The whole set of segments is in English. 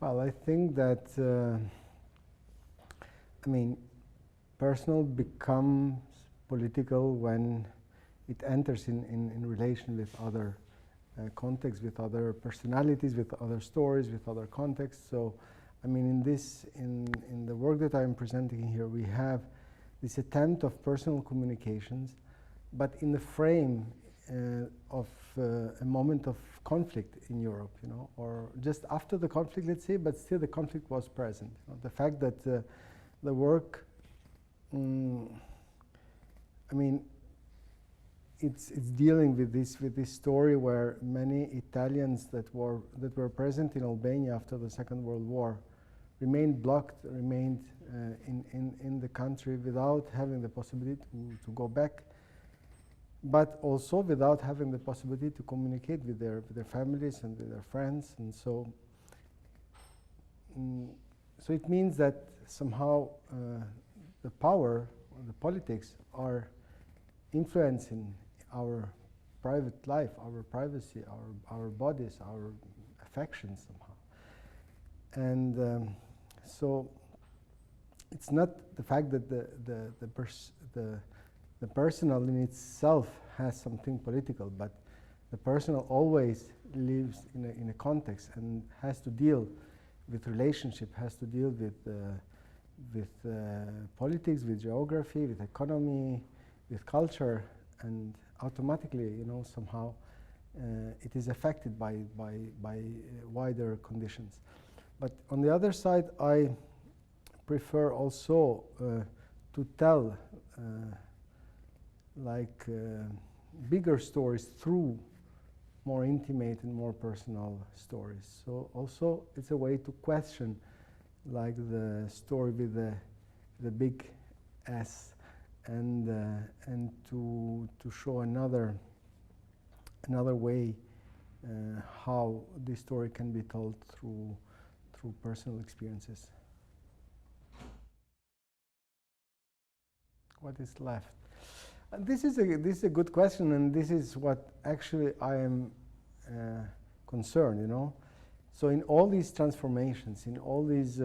Well, I think that, I mean, personal becomes political when it enters in relation with other contexts, with other personalities, with other stories, with other contexts. So, I mean, in the work that I'm presenting here, we have this attempt of personal communications, but in the frame of a moment of conflict in Europe, you know, or just after the conflict, let's say, but still the conflict was present. You know, the fact that the work, I mean, it's dealing with this story where many Italians that were present in Albania after the Second World War remained blocked, remained in the country without having the possibility to go back, but also without having the possibility to communicate with their families and with their friends. And so so it means that somehow the power, the politics are influencing our private life, our privacy, our bodies, our affections somehow. And so it's not the fact that the personal in itself has something political, but the personal always lives in a context and has to deal with relationship, has to deal with politics, with geography, with economy, with culture, and automatically, you know, somehow it is affected by wider conditions. But on the other side, I prefer also to tell bigger stories through more intimate and more personal stories. So also it's a way to question like the story with the big S, and to show another way how this story can be told through personal experiences. What is left? And this is a good question, and this is what actually I am concerned, you know. So in all these transformations, in all these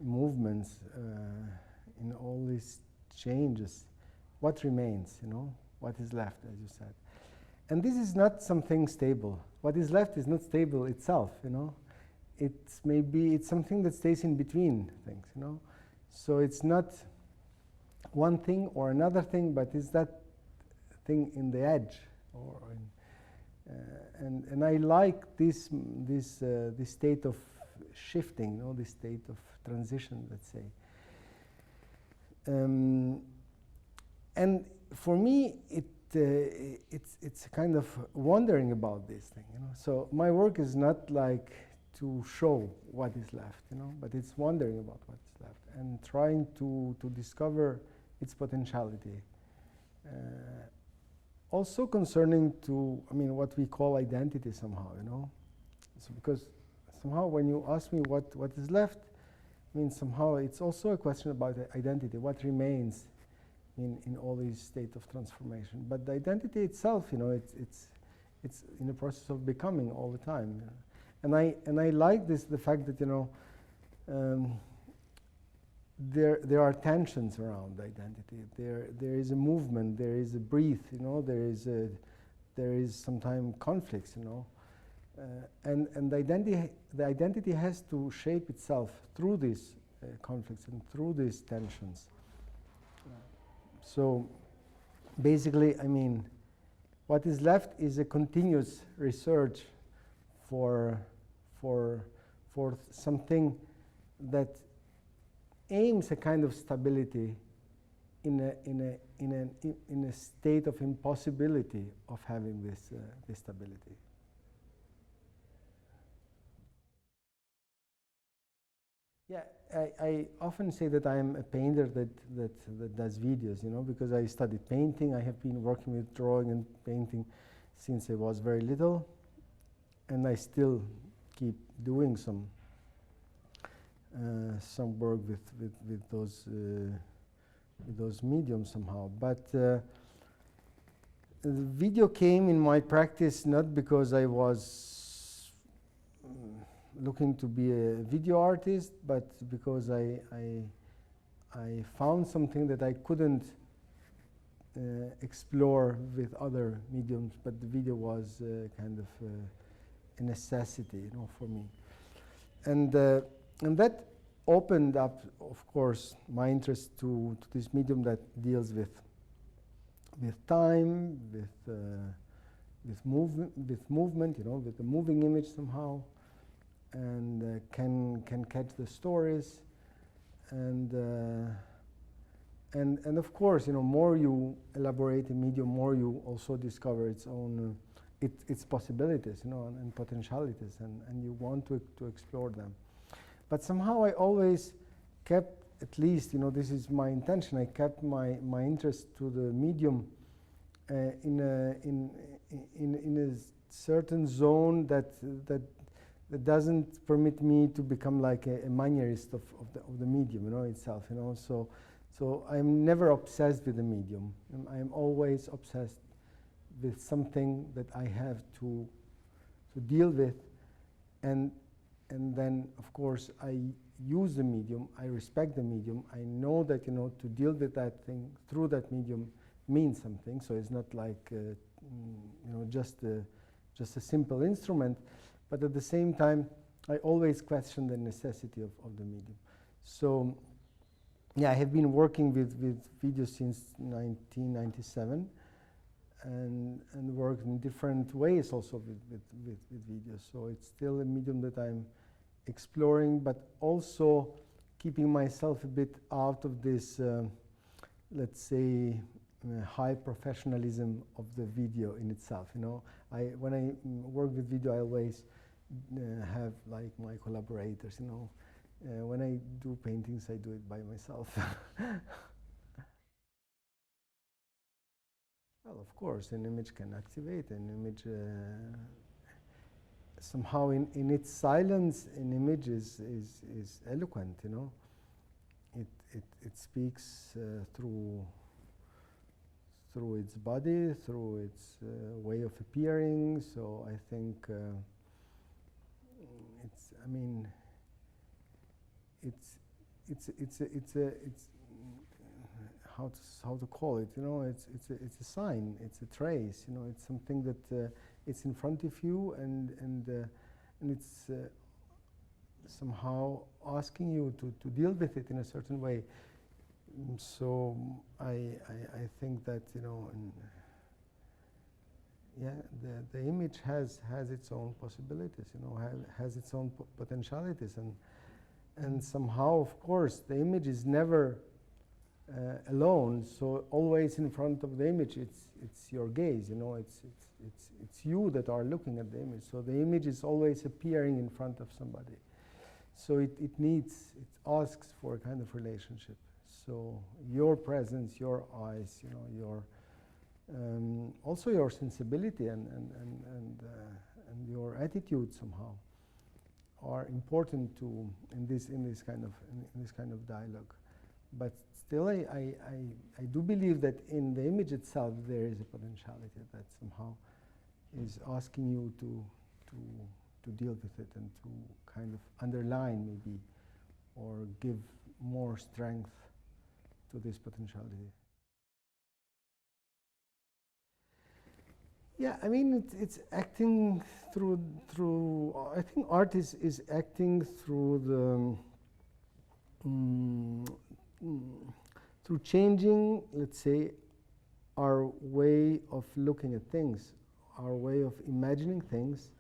movements, in all these changes, what remains, you know? What is left, as you said? And this is not something stable. What is left is not stable itself, you know. It's something that stays in between things, you know. So it's not one thing or another thing, but it's that thing in the edge, or and I like this state of shifting, you know, this state of transition, let's say. And for me, it's kind of wondering about this thing, you know. So my work is not like to show what is left, you know, but it's wondering about what is left and trying to discover its potentiality. Also concerning to, I mean, what we call identity somehow, you know. So because somehow when you ask me what is left, I mean, somehow it's also a question about identity, what remains in all these states of transformation. But the identity itself, you know, it's in the process of becoming all the time. You know? And I like the fact that, you know, there are tensions around identity. There is a movement. There is a breath. You know, there is sometimes conflicts. You know, and the identity has to shape itself through these conflicts and through these tensions. So basically, I mean, what is left is a continuous research for something that aims a kind of stability in a state of impossibility of having this stability. Yeah, I often say that I am a painter that does videos, you know, because I studied painting. I have been working with drawing and painting since I was very little, and I still keep doing some work with those mediums somehow. But the video came in my practice not because I was looking to be a video artist, but because I found something that I couldn't explore with other mediums, but the video was kind of a necessity, you know, for me. And that opened up, of course, my interest to this medium that deals with time, with movement, you know, with the moving image somehow, and can catch the stories, and of course, you know, more you elaborate a medium, more you also discover its own its possibilities, you know, and potentialities, and you want to explore them. But somehow I always kept, at least, you know, this is my intention, I kept my interest to the medium in a certain zone that doesn't permit me to become like a manierist of the medium, you know, itself, you know. So I'm never obsessed with the medium. I'm always obsessed with something that I have to deal with, and then, of course, I use the medium, I respect the medium, I know that, you know, to deal with that thing through that medium means something, so it's not like, you know, just a simple instrument, but at the same time, I always question the necessity of the medium. So, yeah, I have been working with video since 1997, and worked in different ways also with video. So it's still a medium that I'm exploring, but also keeping myself a bit out of this, let's say, high professionalism of the video in itself. You know, when I work with video, I always have like my collaborators. You know, when I do paintings, I do it by myself. Well, of course, an image can activate. An image, somehow in its silence, an image is eloquent, you know. It speaks through its body, through its way of appearing. So I think I mean, it's how to call it, you know, it's a sign, it's a trace, you know, it's something that it's in front of you, and it's somehow asking you to deal with it in a certain way. So I think that, you know, yeah, the image has its own possibilities, you know, has its own potentialities, and somehow, of course, the image is never alone. So always in front of the image, it's your gaze, you know, it's you that are looking at the image. So the image is always appearing in front of somebody. So it asks for a kind of relationship. So your presence, your eyes, you know, your also your sensibility and your attitude somehow are important to in this kind of dialogue. But still, I do believe that in the image itself there is a potentiality that somehow is asking you to deal with it and to kind of underline maybe or give more strength to this potentiality. Yeah, I mean, it's acting through. I think art is acting through through changing, let's say, our way of looking at things, our way of imagining things.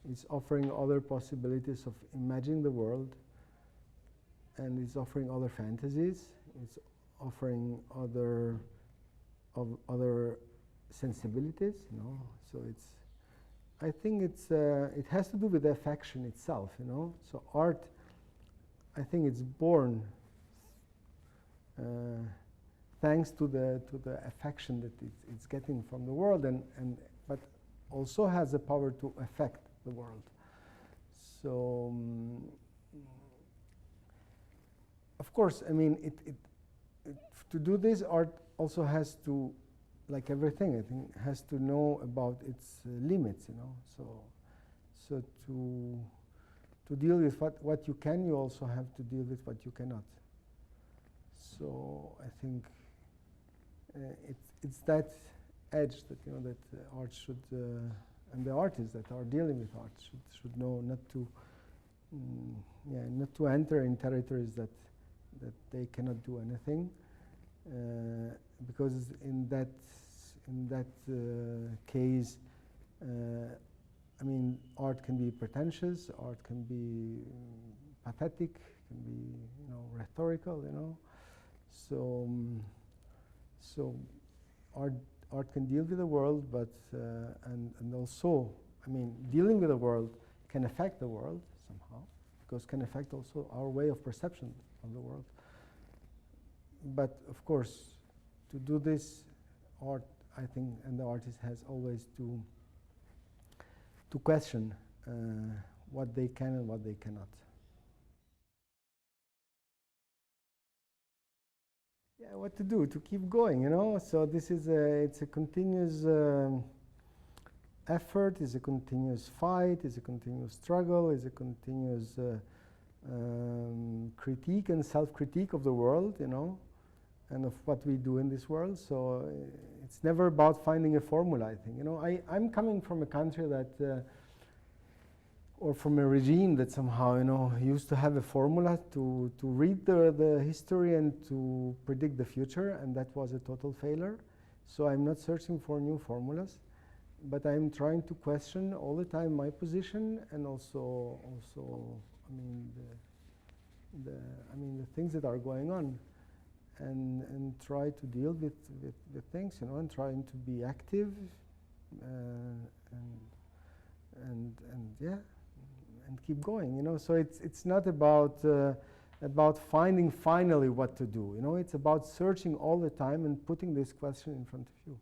It's offering other possibilities of imagining the world, and it's offering other fantasies. It's offering other sensibilities, you know. So I think it has to do with the affection itself, you know. So art, I think it's born thanks to the affection that it's getting from the world, but also has the power to affect the world. So of course, I mean, to do this, art also has to, like everything, I think, has to know about its limits, you know. So to deal with what you can, you also have to deal with what you cannot. So I think it's that edge that that art should and the artists that are dealing with art should know not to not to enter in territories that they cannot do anything, because in that case, I mean, art can be pretentious, art can be pathetic, can be rhetorical, So art can deal with the world, but and also, I mean, dealing with the world can affect the world somehow, because can affect also our way of perception of the world. But of course, to do this, art, I think, and the artist has always to question what they can and what they cannot. Yeah, what to do to keep going, So this is it's a continuous effort, is a continuous fight, is a continuous struggle, is a continuous critique and self-critique of the world, and of what we do in this world. So it's never about finding a formula, I think. I'm coming from a country that, or from a regime that somehow, used to have a formula to read the history and to predict the future, and that was a total failure. So I'm not searching for new formulas, but I'm trying to question all the time my position, and also, I mean, the things that are going on. And try to deal with things, and trying to be active, and keep going, So it's not about finding finally what to do, It's about searching all the time and putting this question in front of you.